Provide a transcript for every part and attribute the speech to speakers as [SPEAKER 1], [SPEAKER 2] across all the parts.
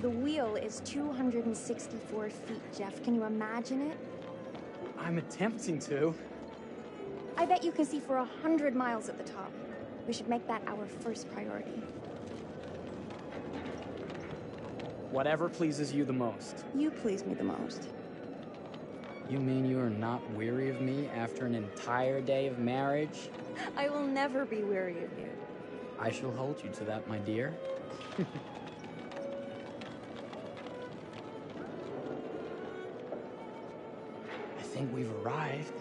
[SPEAKER 1] The wheel is 264 feet, Jeff. Can you imagine it?
[SPEAKER 2] I'm attempting to.
[SPEAKER 1] I bet you can see for 100 miles at the top. We should make that our first priority.
[SPEAKER 2] Whatever pleases you the most.
[SPEAKER 1] You please me the most.
[SPEAKER 2] You mean you are not weary of me after an entire day of marriage?
[SPEAKER 1] I will never be weary of you.
[SPEAKER 2] I shall hold you to that, my dear. I think we've arrived.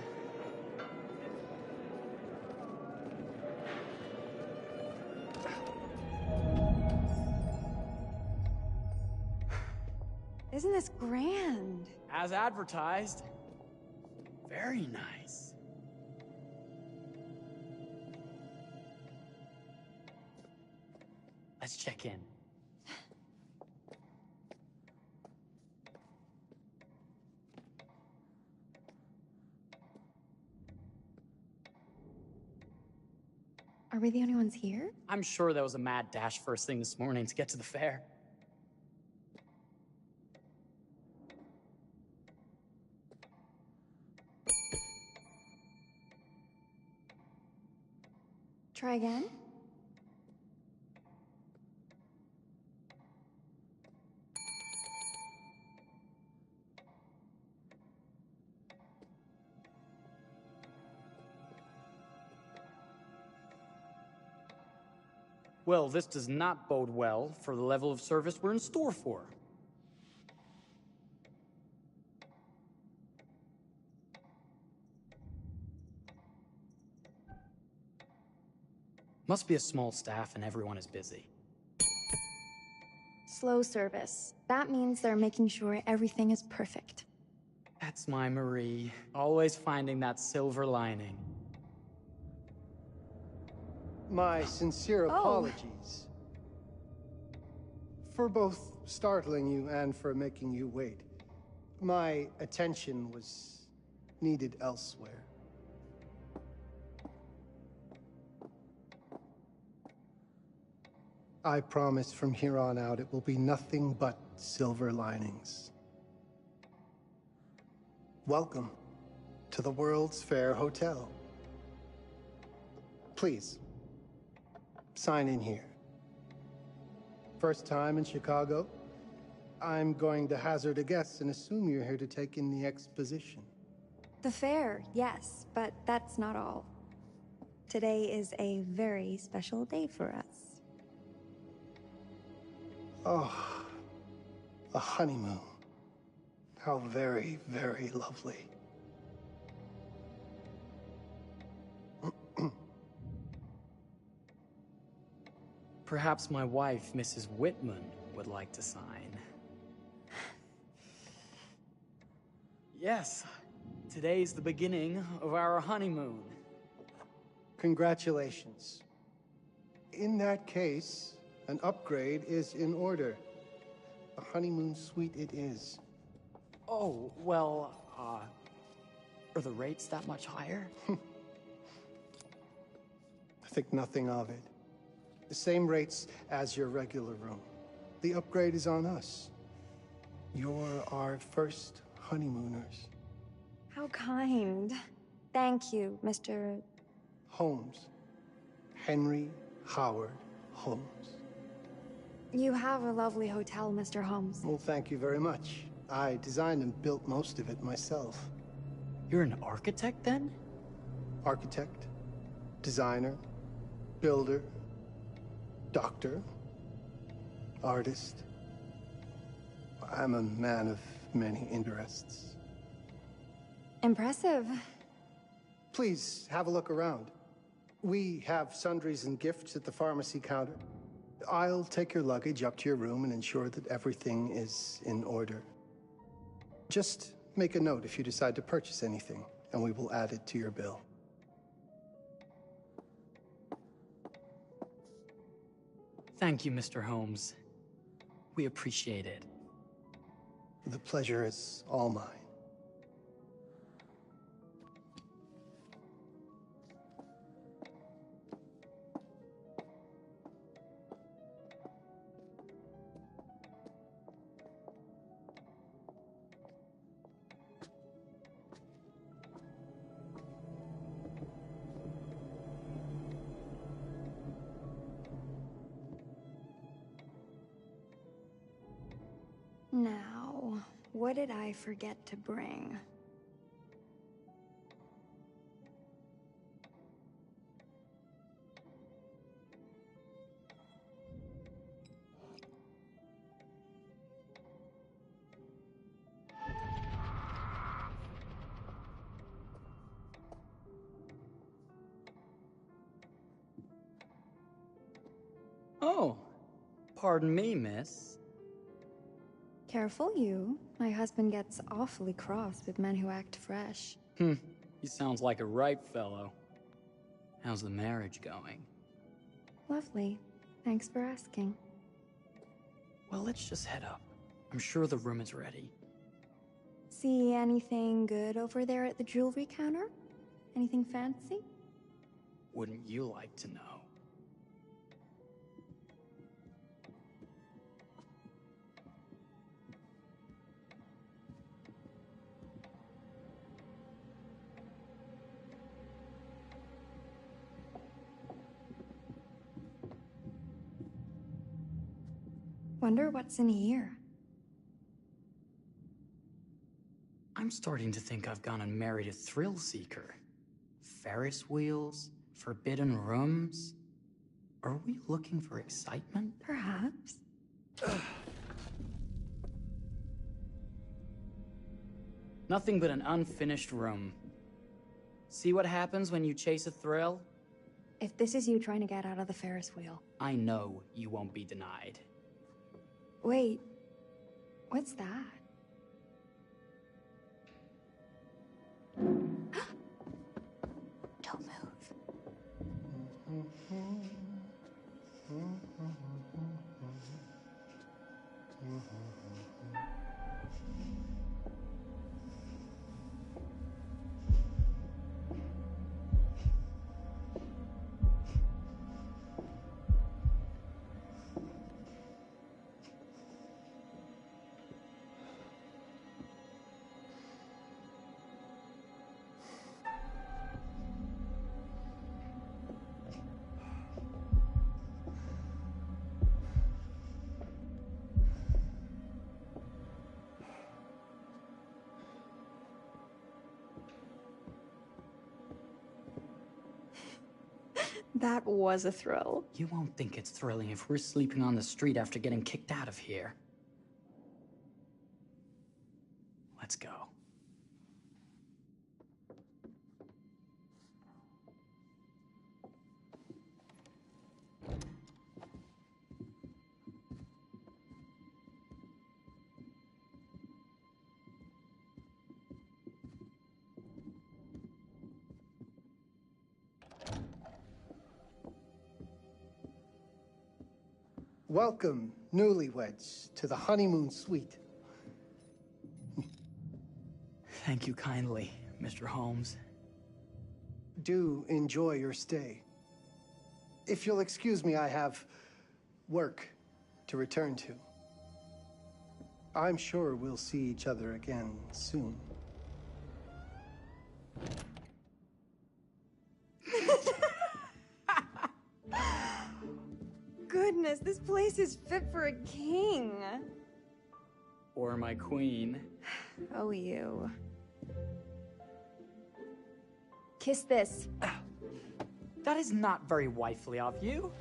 [SPEAKER 1] Isn't this grand?
[SPEAKER 2] As advertised. Very nice. Let's check in.
[SPEAKER 1] Are we the only ones here?
[SPEAKER 2] I'm sure there was a mad dash first thing this morning to get to the fair.
[SPEAKER 1] Try again?
[SPEAKER 2] Well, this does not bode well for the level of service we're in store for. Must be a small staff and everyone is busy.
[SPEAKER 1] Slow service. That means they're making sure everything is perfect.
[SPEAKER 2] That's my Marie, always finding that silver lining.
[SPEAKER 3] My sincere apologies for both startling you and for making you wait. My attention was needed elsewhere. I promise from here on out it will be nothing but silver linings. Welcome to the World's Fair Hotel. Please, sign in here. First time in Chicago? I'm going to hazard a guess and assume you're here to take in the exposition.
[SPEAKER 1] The fair, yes, but that's not all. Today is a very special day for us.
[SPEAKER 3] Oh, a honeymoon. How very, very lovely.
[SPEAKER 2] Perhaps my wife, Mrs. Whitman, would like to sign. Yes, today's the beginning of our honeymoon.
[SPEAKER 3] Congratulations. In that case, an upgrade is in order. A honeymoon suite it is.
[SPEAKER 2] Oh, well, are the rates that much higher?
[SPEAKER 3] I think nothing of it. The same rates as your regular room. The upgrade is on us. You're our first honeymooners.
[SPEAKER 1] How kind. Thank you, Mr.
[SPEAKER 3] Holmes. Henry Howard Holmes.
[SPEAKER 1] You have a lovely hotel, Mr. Holmes.
[SPEAKER 3] Well, thank you very much. I designed and built most of it myself.
[SPEAKER 2] You're an architect, then?
[SPEAKER 3] Architect, designer, builder, doctor, artist. I'm a man of many interests.
[SPEAKER 1] Impressive.
[SPEAKER 3] Please, have a look around. We have sundries and gifts at the pharmacy counter. I'll take your luggage up to your room and ensure that everything is in order. Just make a note if you decide to purchase anything, and we will add it to your bill.
[SPEAKER 2] Thank you, Mr. Holmes. We appreciate it.
[SPEAKER 3] The pleasure is all mine.
[SPEAKER 1] Now, what did I forget to bring?
[SPEAKER 2] Oh, pardon me, miss.
[SPEAKER 1] Careful you. My husband gets awfully cross with men who act fresh.
[SPEAKER 2] He sounds like a ripe fellow. How's the marriage going?
[SPEAKER 1] Lovely. Thanks for asking.
[SPEAKER 2] Well, let's just head up. I'm sure the room is ready.
[SPEAKER 1] See anything good over there at the jewelry counter? Anything fancy?
[SPEAKER 2] Wouldn't you like to know?
[SPEAKER 1] Wonder what's in here.
[SPEAKER 2] I'm starting to think I've gone and married a thrill seeker. Ferris wheels, forbidden rooms. Are we looking for excitement?
[SPEAKER 1] Perhaps.
[SPEAKER 2] Nothing but an unfinished room. See what happens when you chase a thrill?
[SPEAKER 1] If this is you trying to get out of the Ferris wheel.
[SPEAKER 2] I know you won't be denied.
[SPEAKER 1] Wait, what's that? Don't move. That was a thrill.
[SPEAKER 2] You won't think it's thrilling if we're sleeping on the street after getting kicked out of here. Let's go.
[SPEAKER 3] Welcome, newlyweds, to the honeymoon suite.
[SPEAKER 2] Thank you kindly, Mr. Holmes.
[SPEAKER 3] Do enjoy your stay. If you'll excuse me, I have work to return to. I'm sure we'll see each other again soon.
[SPEAKER 1] Goodness, this place is fit for a king.
[SPEAKER 2] Or my queen.
[SPEAKER 1] Oh, you. Kiss this.
[SPEAKER 2] That is not very wifely of you.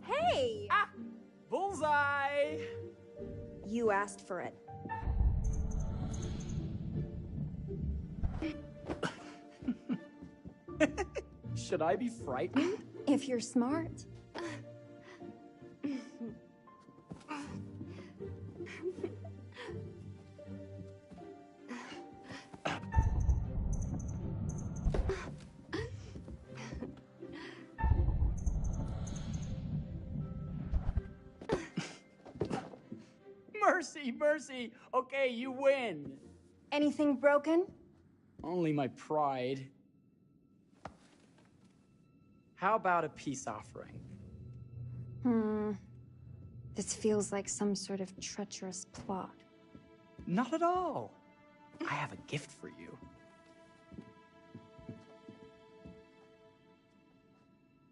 [SPEAKER 1] Hey!
[SPEAKER 2] Bullseye!
[SPEAKER 1] You asked for it.
[SPEAKER 2] Should I be frightened?
[SPEAKER 1] If you're smart.
[SPEAKER 2] Mercy, mercy! Okay, you win.
[SPEAKER 1] Anything broken?
[SPEAKER 2] Only my pride. How about a peace offering?
[SPEAKER 1] This feels like some sort of treacherous plot.
[SPEAKER 2] Not at all. I have a gift for you.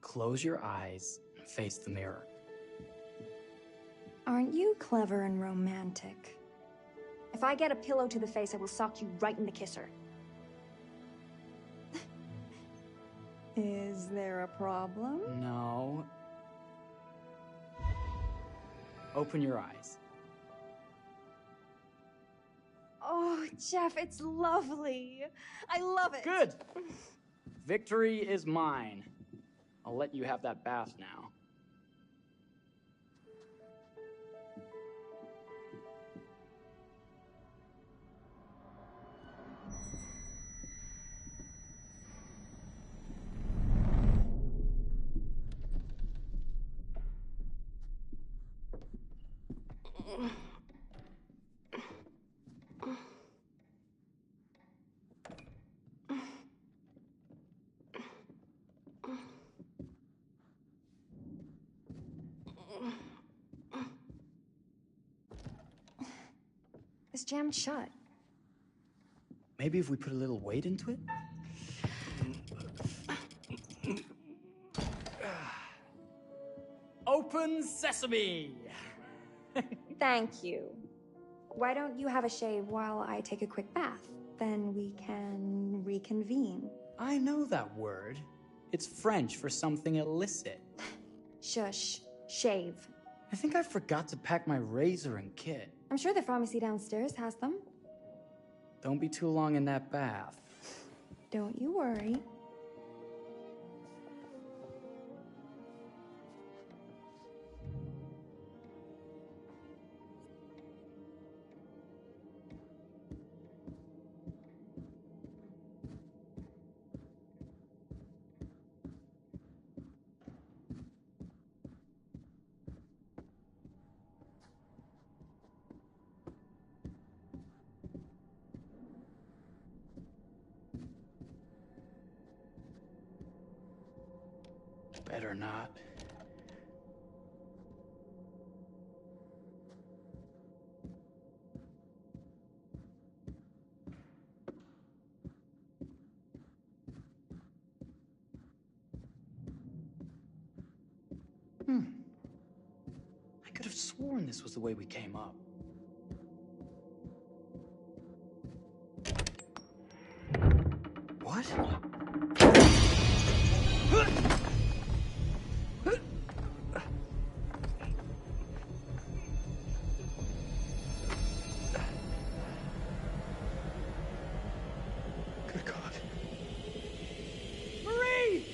[SPEAKER 2] Close your eyes and face the mirror.
[SPEAKER 1] Aren't you clever and romantic?
[SPEAKER 4] If I get a pillow to the face, I will sock you right in the kisser.
[SPEAKER 1] Is there a problem?
[SPEAKER 2] No. Open your eyes.
[SPEAKER 1] Oh, Jeff, it's lovely. I love it.
[SPEAKER 2] Good! Victory is mine. I'll let you have that bath now.
[SPEAKER 4] It's jammed shut.
[SPEAKER 2] Maybe if we put a little weight into it? Open sesame!
[SPEAKER 1] Thank you. Why don't you have a shave while I take a quick bath? Then we can reconvene.
[SPEAKER 2] I know that word. It's French for something illicit.
[SPEAKER 1] Shush. Shave.
[SPEAKER 2] I think I forgot to pack my razor and kit.
[SPEAKER 1] I'm sure the pharmacy downstairs has them.
[SPEAKER 2] Don't be too long in that bath.
[SPEAKER 1] Don't you worry.
[SPEAKER 2] Better not. I could have sworn this was the way we came up. What? Good God. Marie!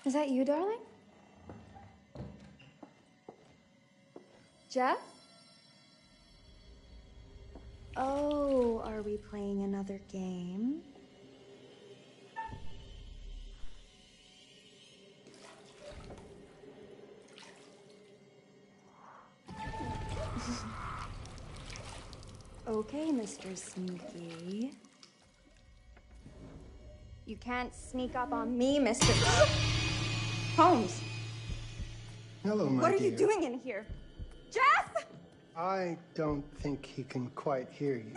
[SPEAKER 1] Is that you, darling? Jeff? Oh, are we playing another game? Okay, Mr. Sneaky. You can't sneak up on me, Mr. Holmes.
[SPEAKER 3] Hello, my
[SPEAKER 1] What are
[SPEAKER 3] dear.
[SPEAKER 1] you doing in here? Jeff!
[SPEAKER 3] I don't think he can quite hear you.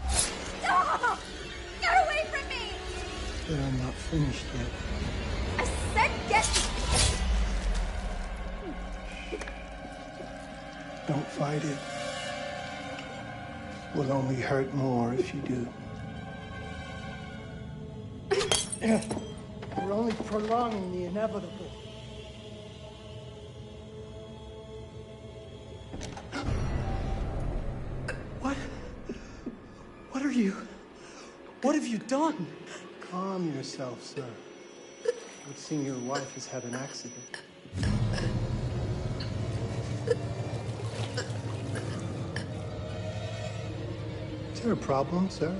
[SPEAKER 1] Stop! Get away from me!
[SPEAKER 3] But I'm not finished yet.
[SPEAKER 1] I said get...
[SPEAKER 3] Don't fight it. will only hurt more if you do. You're only prolonging the inevitable.
[SPEAKER 2] What are you? What have you done?
[SPEAKER 3] Calm yourself, sir. It would seem your wife has had an accident. Is there a problem, sir?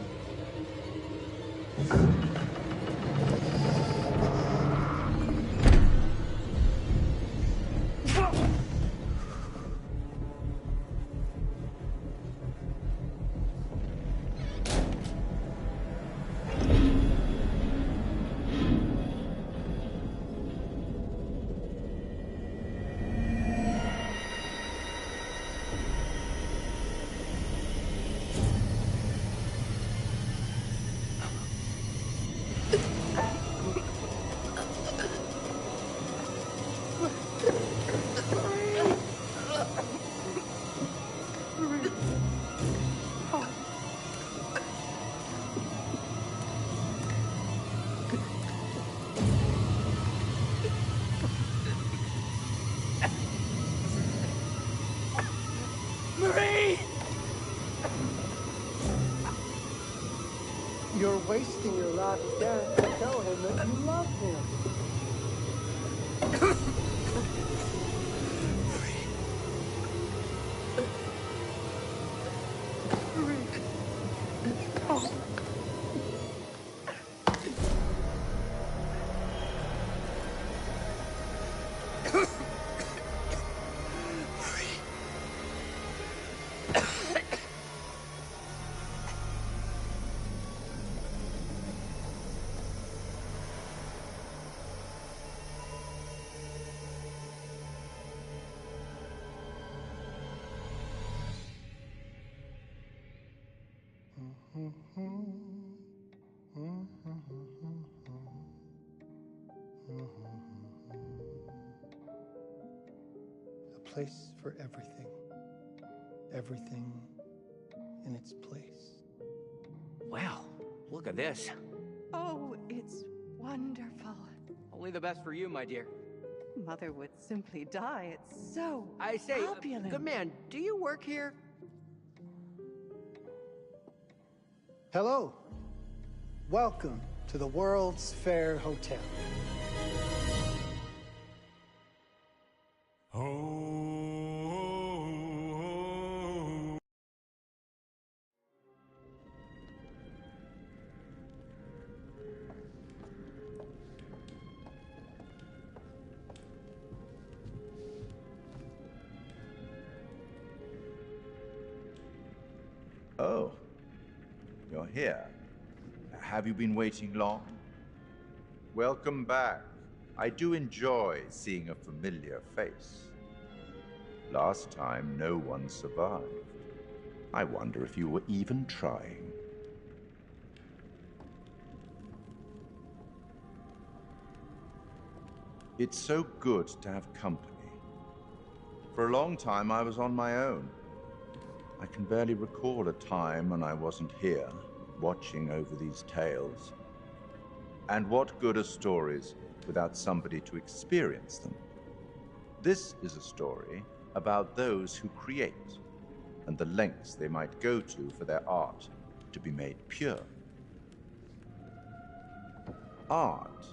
[SPEAKER 3] You're wasting your last chance to tell him that you love him. A place for everything. Everything in its place.
[SPEAKER 5] Wow, look at this.
[SPEAKER 6] Oh, it's wonderful.
[SPEAKER 5] Only the best for you, my dear.
[SPEAKER 6] Mother would simply die. It's so
[SPEAKER 5] I say,
[SPEAKER 6] opulent.
[SPEAKER 5] good man, do you work here?
[SPEAKER 3] Hello. Welcome to the World's Fair Hotel.
[SPEAKER 7] Oh, you're here. Have you been waiting long? Welcome back. I do enjoy seeing a familiar face. Last time, no one survived. I wonder if you were even trying. It's so good to have company. For a long time, I was on my own. I can barely recall a time when I wasn't here, watching over these tales. And what good are stories without somebody to experience them? This is a story about those who create, and the lengths they might go to for their art to be made pure. Art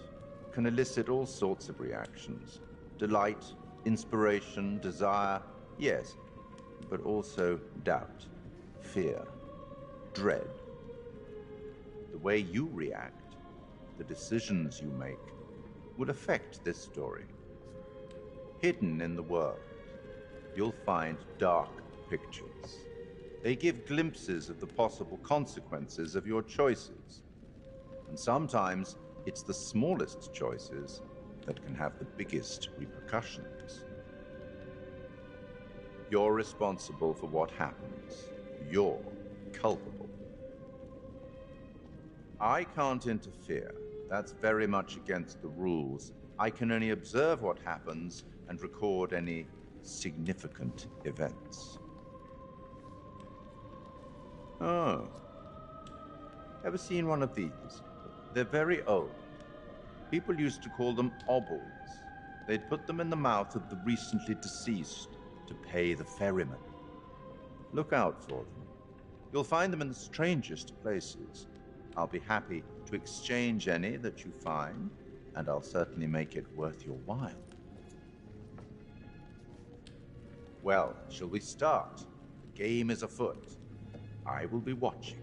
[SPEAKER 7] can elicit all sorts of reactions. Delight, inspiration, desire, yes, but also doubt, fear, dread. The way you react, the decisions you make, will affect this story. Hidden in the world, you'll find dark pictures. They give glimpses of the possible consequences of your choices. And sometimes it's the smallest choices that can have the biggest repercussions. You're responsible for what happens. You're culpable. I can't interfere. That's very much against the rules. I can only observe what happens and record any significant events. Oh. Ever seen one of these? They're very old. People used to call them obols. They'd put them in the mouth of the recently deceased to pay the ferryman. Look out for them. You'll find them in the strangest places. I'll be happy to exchange any that you find, and I'll certainly make it worth your while. Well, shall we start? The game is afoot. I will be watching.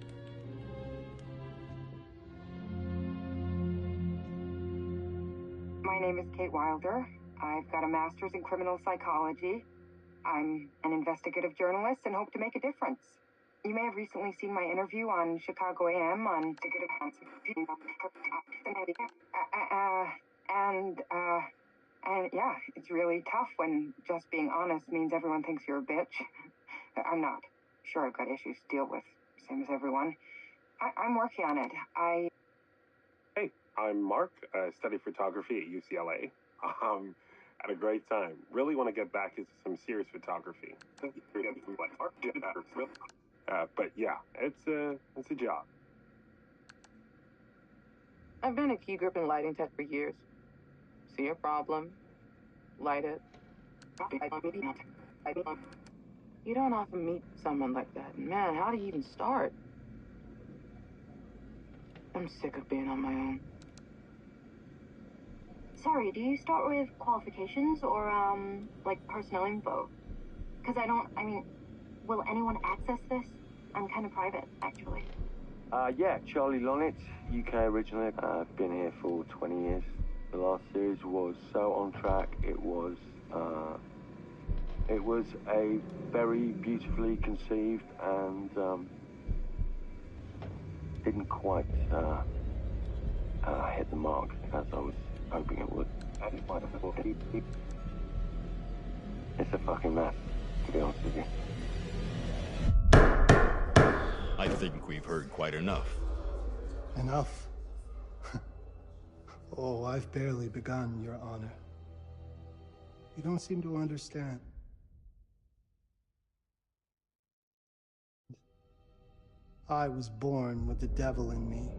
[SPEAKER 8] My name is Kate Wilder. I've got a master's in criminal psychology. I'm an investigative journalist and hope to make a difference. You may have recently seen my interview on Chicago AM on and yeah, it's really tough when just being honest means everyone thinks you're a bitch. I'm not. Sure, I've got issues to deal with, same as everyone. I'm working on it.
[SPEAKER 9] Hey, I'm Mark. I study photography at UCLA. Had a great time. Really want to get back into some serious photography. But yeah, it's a job.
[SPEAKER 8] I've been a key grip and lighting tech for years. See a problem, light it. You don't often meet someone like that. Man, how do you even start? I'm sick of being on my own.
[SPEAKER 10] Sorry, do you start with qualifications or, like personnel info? Because will anyone access this? I'm kind of private, actually.
[SPEAKER 11] Yeah, Charlie Lonitz, UK originally. I've been here for 20 years. The last series was so on track. It was a very beautifully conceived and didn't quite hit the mark as I was hoping it would. It's a fucking mess, to be honest with you.
[SPEAKER 12] I think we've heard quite enough.
[SPEAKER 3] Enough? Oh, I've barely begun, Your Honor. You don't seem to understand. I was born with the devil in me.